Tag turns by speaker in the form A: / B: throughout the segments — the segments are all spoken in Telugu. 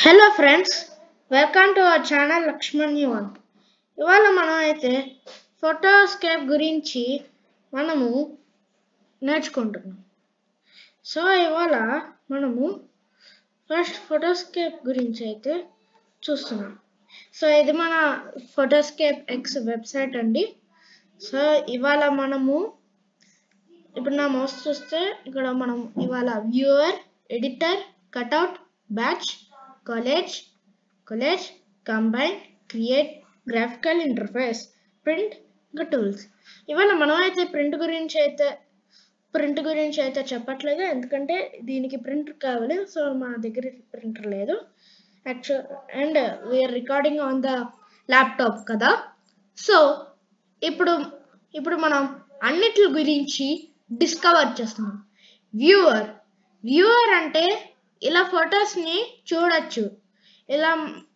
A: Hello friends, welcome to our channel Lakshman Yuvan. ఇవాళ మనం అయితే ఫోటోస్కేప్ గురించి మనము నేర్చుకుంటున్నాం. సో ఇవాళ మనము ఫస్ట్ ఫోటోస్కేప్ గురించి అయితే చూస్తున్నాం. సో ఇది మన ఫోటోస్కేప్ ఎక్స్ వెబ్సైట్ అండి. సో ఇవాళ మనము ఇప్పుడు నా మౌస్ చూస్తే ఇక్కడ మనం ఇవాళ viewer, editor, cutout, batch, collage, combine, create, graphical interface, print, ఇంకా టూల్స్. ఇవాళ మనం అయితే ప్రింట్ గురించి అయితే చెప్పట్లేదు, ఎందుకంటే దీనికి ప్రింటర్ కావాలి. సో మా దగ్గర ప్రింటర్ లేదు actual, and we are recording on the laptop కదా. సో ఇప్పుడు మనం అన్నిటి గురించి డిస్కవర్ చేస్తున్నాం. వ్యూవర్ అంటే ఇలా ఫొటోస్ని చూడొచ్చు.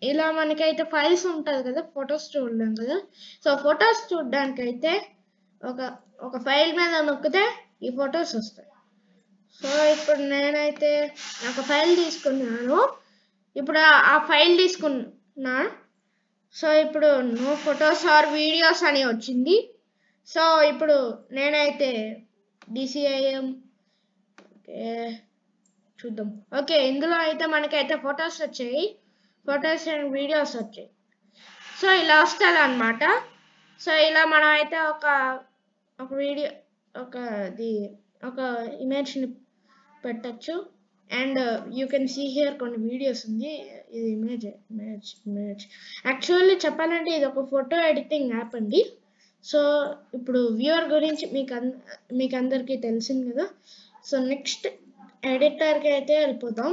A: ఇలా మనకైతే ఫైల్స్ ఉంటుంది కదా, ఫొటోస్ చూడలేం కదా. సో ఫొటోస్ చూడడానికి అయితే ఒక ఫైల్ మీద నొక్కితే ఈ ఫొటోస్ వస్తాయి. సో ఇప్పుడు నేనైతే ఒక ఫైల్ తీసుకున్నాను. ఇప్పుడు ఆ ఫైల్ తీసుకున్నా. సో ఇప్పుడు నో ఫొటోస్ ఆర్ వీడియోస్ అని వచ్చింది. సో ఇప్పుడు నేనైతే DCIM చూద్దాం. ఓకే, ఇందులో అయితే మనకైతే ఫొటోస్ వచ్చాయి, ఫొటోస్ అండ్ వీడియోస్ వచ్చాయి. సో ఇలా వస్తుంది అన్నమాట. సో ఇలా మనం అయితే ఒక వీడియో ఒక ఇమేజ్ని పెట్టచ్చు. And you can see here కొన్ని వీడియోస్ ఉంది. ఇది ఇమేజ్ యాక్చువల్లీ చెప్పాలంటే ఇది ఒక ఫోటో ఎడిటింగ్ యాప్ అండి. సో ఇప్పుడు వ్యూవర్ గురించి మీకు అందరికీ తెలిసింది కదా. సో నెక్స్ట్ ఎడిటర్కి అయితే వెళ్ళిపోతాం.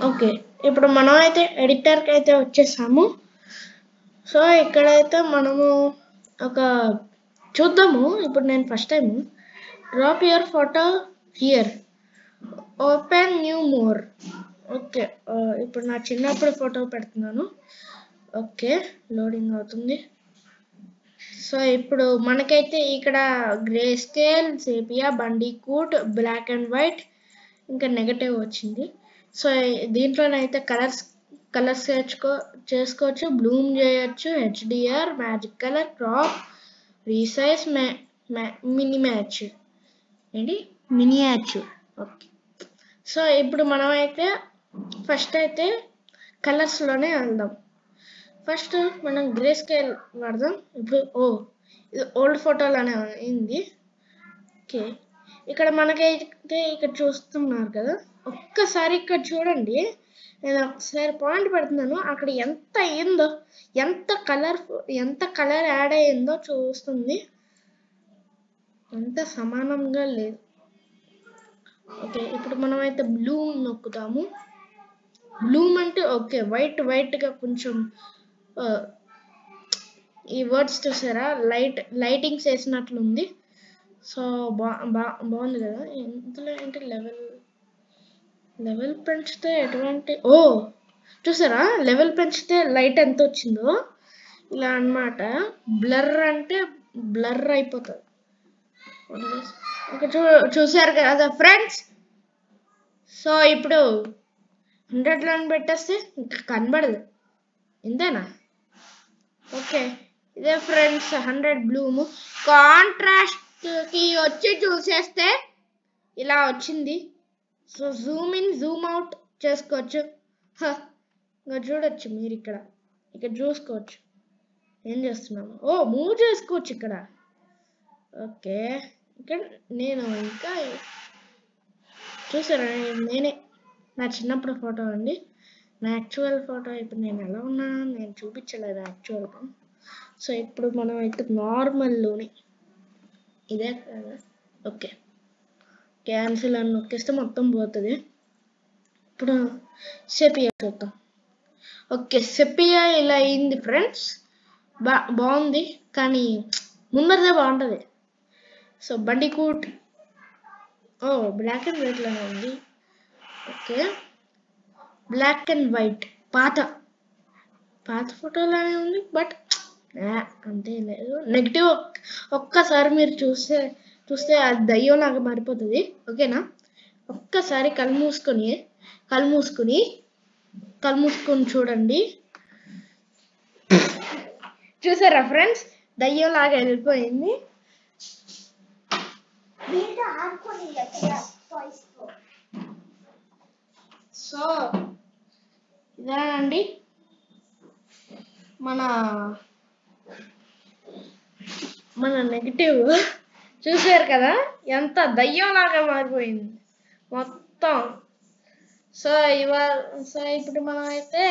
A: ఓకే, ఇప్పుడు మనం అయితే ఎడిటర్కి అయితే వచ్చేసాము. సో ఇక్కడైతే మనము చూద్దాము. ఇప్పుడు నేను first time drop your photo here, open new more. Okay, ఇప్పుడు నా చిన్నప్పుడు ఫోటో పెడుతున్నాను. ఓకే, లోడింగ్ అవుతుంది. సో ఇప్పుడు మనకైతే ఇక్కడ grey scale, sepia, bandicoot, black and white, ఇంకా నెగటివ్ వచ్చింది. సో దీంట్లోనైతే కలర్స్ చేసుకోవచ్చు, బ్లూమ్ చేయొచ్చు, HDR, magic colour, crop, resize, miniature. Okay, so ఇప్పుడు మనం అయితే ఫస్ట్ అయితే కలర్స్లోనే వెళ్దాం. ఫస్ట్ మనం గ్రే స్కేల్ వాడదాం. ఇప్పుడు ఇది ఓల్డ్ ఫోటోలోనే అయింది. ఓకే, ఇక్కడ మనకైతే ఇక్కడ చూస్తున్నారు కదా, ఒక్కసారి ఇక్కడ చూడండి. నేను ఒకసారి పాయింట్ పెడుతున్నాను, అక్కడ ఎంత అయ్యిందో, ఎంత కలర్ యాడ్ అయ్యిందో చూస్తుంది. ఎంత సమానంగా లేదు. ఓకే, ఇప్పుడు మనం అయితే బ్లూమ్ నొక్కుతాము. బ్లూమ్ అంటే ఓకే, వైట్గా కొంచెం ఈ వర్డ్స్ చూసారా, లైటింగ్స్ వేసినట్లుంది. సో బాగుంది కదా. ఇందులో ఏంటి లెవెల్ పెంచితే ఎటువంటి చూసారా, లెవెల్ పెంచితే లైట్ ఎంత వచ్చిందో ఇలా అన్నమాట. బ్లర్ అంటే బ్లర్ అయిపోతుంది. చూసారు కదా ఫ్రెండ్స్. సో ఇప్పుడు 100లో పెట్టేస్తే ఇంకా కనబడదు, ఇంతేనా? ఓకే, ఇదే ఫ్రెండ్స్ 100 బ్లూమ్. కాంట్రాస్ట్కి వచ్చి చూసేస్తే ఇలా వచ్చింది. So Zoom in, Zoom out చేసుకోవచ్చు. ఇంకా చూడొచ్చు మీరు ఇక్కడ చూసుకోవచ్చు ఏం చేస్తున్నాము. మూవ్ చేసుకోవచ్చు ఇక్కడ. ఓకే, ఇక్కడ నేను ఇంకా చూసారా, నేనే నా చిన్నప్పుడు ఫోటో అండి. నా యాక్చువల్ ఫోటో ఇప్పుడు నేను ఎలా ఉన్నాను నేను చూపించలేదు యాక్చువల్గా. సో ఇప్పుడు మనం అయితే నార్మల్లోనే ఇదే కదా. ఓకే, క్యాన్సిల్ అని నొక్కేస్తే మొత్తం పోతుంది. ఇప్పుడు సెపియా చూద్దాం. ఓకే, సెపియా ఇలా అయింది ఫ్రెండ్స్. బాగుంది, కానీ ముందరదే బాగుంటుంది. సో బండికూట్ బ్లాక్ అండ్ వైట్లోనే ఉంది. ఓకే, బ్లాక్ అండ్ వైట్ పాత ఫోటోలానే ఉంది, బట్ అంతే లేదు. నెగిటివ్ ఒక్కసారి మీరు చూస్తే అది దయ్యంలాగా మారిపోతుంది. ఓకేనా? ఒక్కసారి కళ్ళు మూసుకొని చూడండి. చూసారా ఫ్రెండ్స్, దయ్యంలాగా వెళ్ళిపోయింది. సో ఇదేనండి మన నెగిటివ్. చూసారు కదా ఎంత దయ్యంలాగా మారిపోయింది మొత్తం. సో ఇప్పుడు మనం అయితే